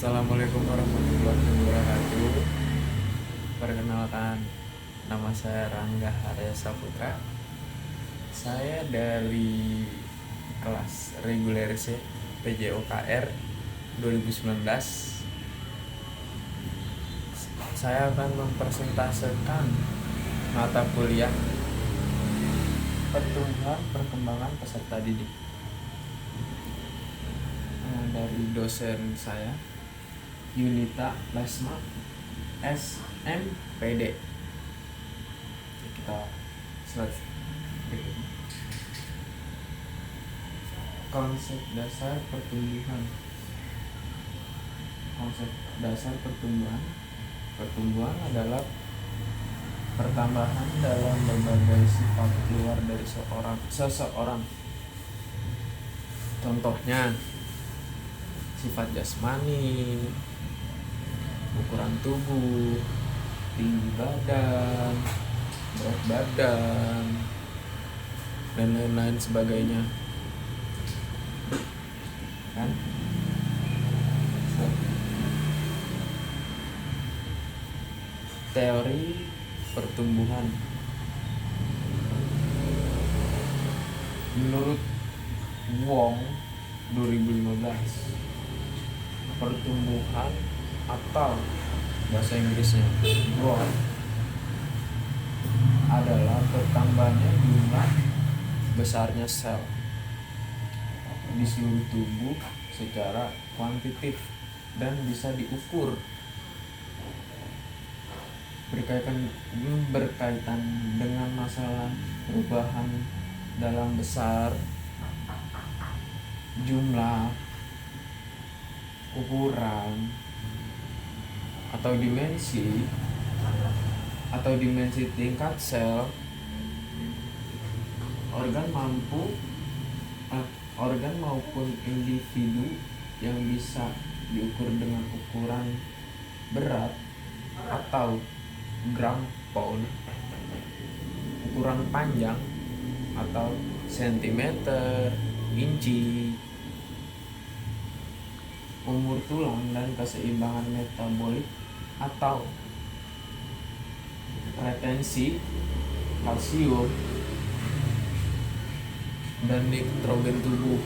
Assalamualaikum warahmatullahi wabarakatuh. Perkenalkan, nama saya Rangga Arya Saputra. Saya dari kelas reguler C PJOKR 2019. Saya akan mempresentasikan mata kuliah pertumbuhan perkembangan peserta didik dari dosen saya, Yunita Lesma SMPD. Kita slide berikutnya. Konsep dasar pertumbuhan. Pertumbuhan adalah pertambahan dalam berbagai sifat luar dari seseorang. Contohnya sifat jasmani, ukuran tubuh, tinggi badan, berat badan, dan lain-lain sebagainya. Kan? Teori pertumbuhan. Menurut Wong 2015, pertumbuhan atau bahasa Inggrisnya growth adalah bertambahnya jumlah besarnya sel di seluruh tubuh secara kuantitatif dan bisa diukur. Berkaitan dengan masalah perubahan dalam besar, jumlah, ukuran, atau dimensi tingkat sel, organ maupun individu yang bisa diukur dengan ukuran berat atau gram pound, ukuran panjang atau sentimeter, inci, umur tulang dan keseimbangan metabolik atau retensi kalsium dan nitrogen tubuh.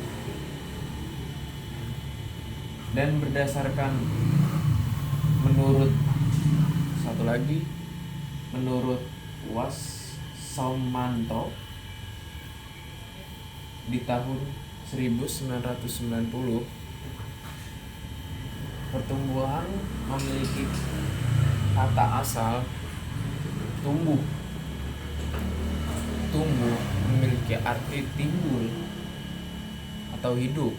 Dan berdasarkan menurut Wassomanto di tahun 1990, pertumbuhan memiliki kata asal tumbuh. Tumbuh memiliki arti timbul atau hidup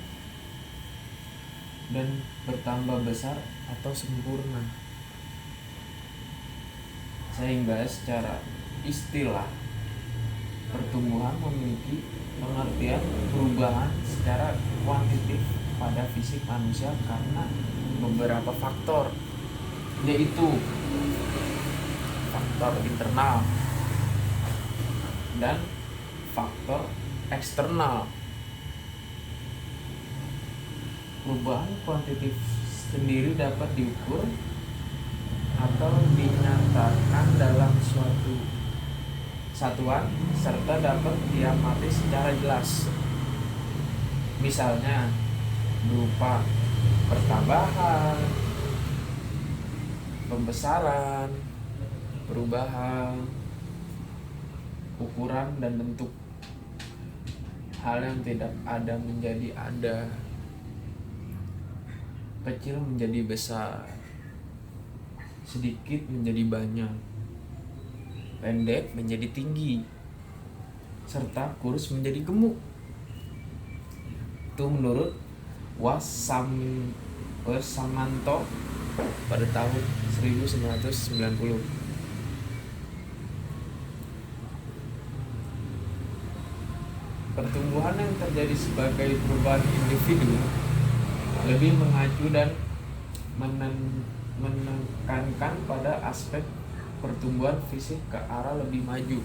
dan bertambah besar atau sempurna. Sehingga secara istilah pertumbuhan memiliki pengertian perubahan secara kuantitatif pada fisik manusia karena beberapa faktor, yaitu faktor internal dan faktor eksternal. Perubahan kuantitatif sendiri dapat diukur atau dinyatakan dalam suatu satuan serta dapat diamati secara jelas. Misalnya berupa pertambahan, pembesaran, perubahan, ukuran dan bentuk. Hal yang tidak ada menjadi ada, kecil menjadi besar, sedikit menjadi banyak, pendek menjadi tinggi, serta kurus menjadi gemuk. Itu menurut Wassomanto pada tahun 1990. Pertumbuhan yang terjadi sebagai perubahan individu lebih mengacu dan menekankan pada aspek pertumbuhan fisik ke arah lebih maju.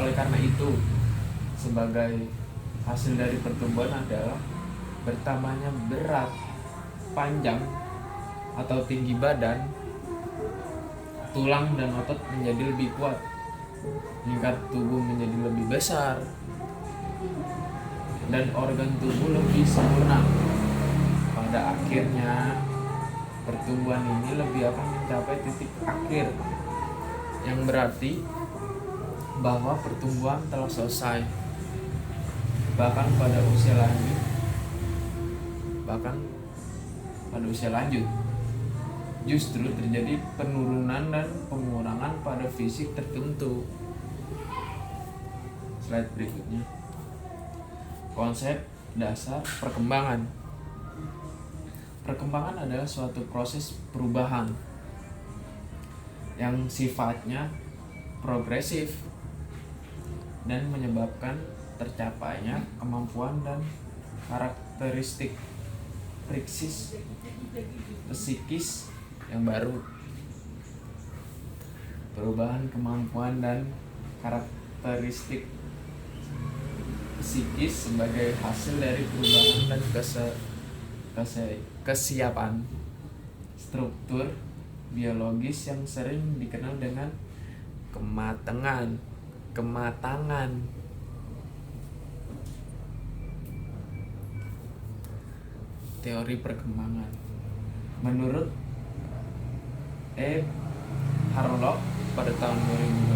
Oleh karena itu, sebagai hasil dari pertumbuhan adalah bertambahnya berat panjang atau tinggi badan, tulang dan otot menjadi lebih kuat, tingkat tubuh menjadi lebih besar, dan organ tubuh lebih sempurna. Pada akhirnya, pertumbuhan ini lebih akan mencapai titik akhir, yang berarti bahwa pertumbuhan telah selesai. Bahkan pada usia lanjut, justru terjadi penurunan dan pengurangan pada fisik tertentu. Slide berikutnya. Konsep dasar perkembangan. Perkembangan adalah suatu proses perubahan yang sifatnya progresif dan menyebabkan tercapainya kemampuan dan karakteristik psikis yang baru. Perubahan kemampuan dan karakteristik psikis sebagai hasil dari perubahan dan kesiapan struktur biologis yang sering dikenal dengan kematangan. Teori perkembangan. Menurut Harlock pada tahun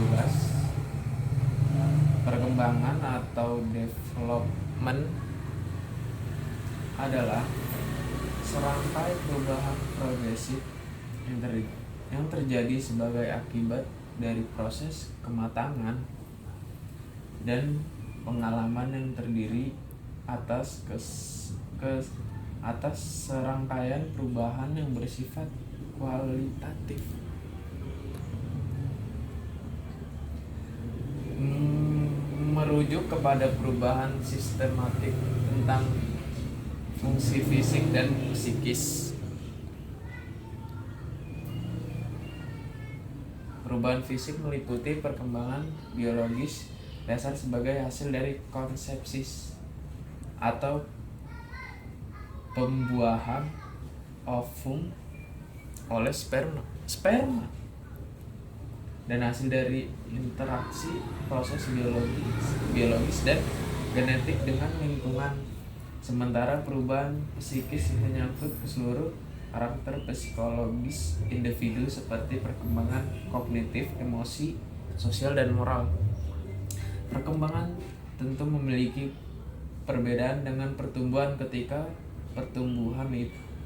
2012, perkembangan atau development adalah serangkai perubahan progresif yang terjadi sebagai akibat dari proses kematangan dan pengalaman yang terdiri atas serangkaian perubahan yang bersifat kualitatif. Merujuk kepada perubahan sistematik tentang fungsi fisik dan psikis. Perubahan fisik meliputi perkembangan biologis dasar sebagai hasil dari konsepsi atau pembuahan ovum oleh sperma dan hasil dari interaksi proses biologis dan genetik dengan lingkungan. Sementara perubahan psikis menyangkut seluruh karakter psikologis individu seperti perkembangan kognitif, emosi, sosial, dan moral. Perkembangan tentu memiliki perbedaan dengan pertumbuhan ketika pertumbuhan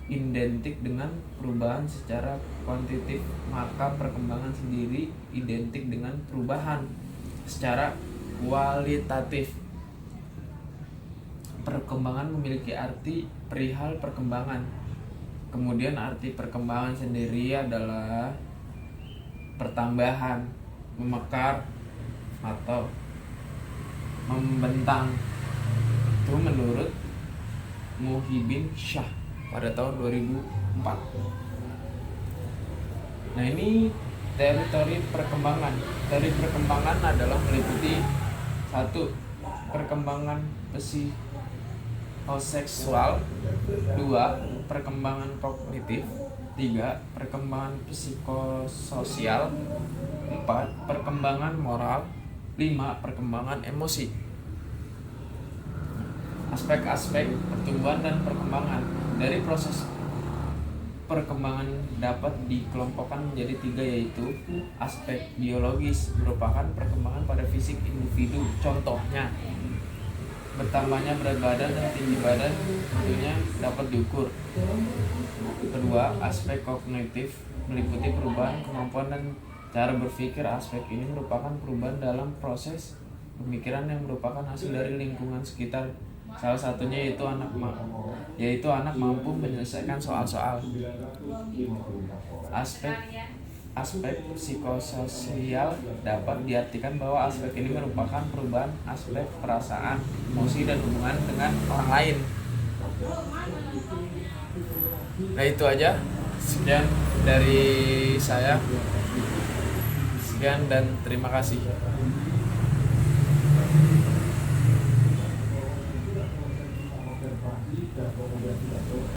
identik dengan perubahan secara kuantitatif, maka perkembangan sendiri identik dengan perubahan secara kualitatif. Perkembangan memiliki arti perihal perkembangan. Kemudian arti perkembangan sendiri adalah pertambahan, memekar, atau membentang. Itu menurut Muhyiddin Shah pada tahun 2004. Nah, ini teori perkembangan. Teori perkembangan adalah meliputi 1. Perkembangan psikoseksual, 2. Perkembangan kognitif, 3. Perkembangan psikososial, 4. Perkembangan moral, 5. Perkembangan emosi. Aspek-aspek pertumbuhan dan perkembangan. Dari proses perkembangan dapat dikelompokkan menjadi 3, yaitu aspek biologis, merupakan perkembangan pada fisik individu. Contohnya, bertambahnya berat badan dan tinggi badan tentunya dapat diukur. Kedua, aspek kognitif meliputi perubahan kemampuan dan cara berpikir. Aspek ini merupakan perubahan dalam proses pemikiran yang merupakan hasil dari lingkungan sekitar. Salah satunya yaitu anak mampu menyelesaikan soal-soal. Aspek psikososial dapat diartikan bahwa aspek ini merupakan perubahan aspek perasaan, emosi, dan hubungan dengan orang lain. Nah, itu aja. Sekian dari saya. Sekian dan terima kasih.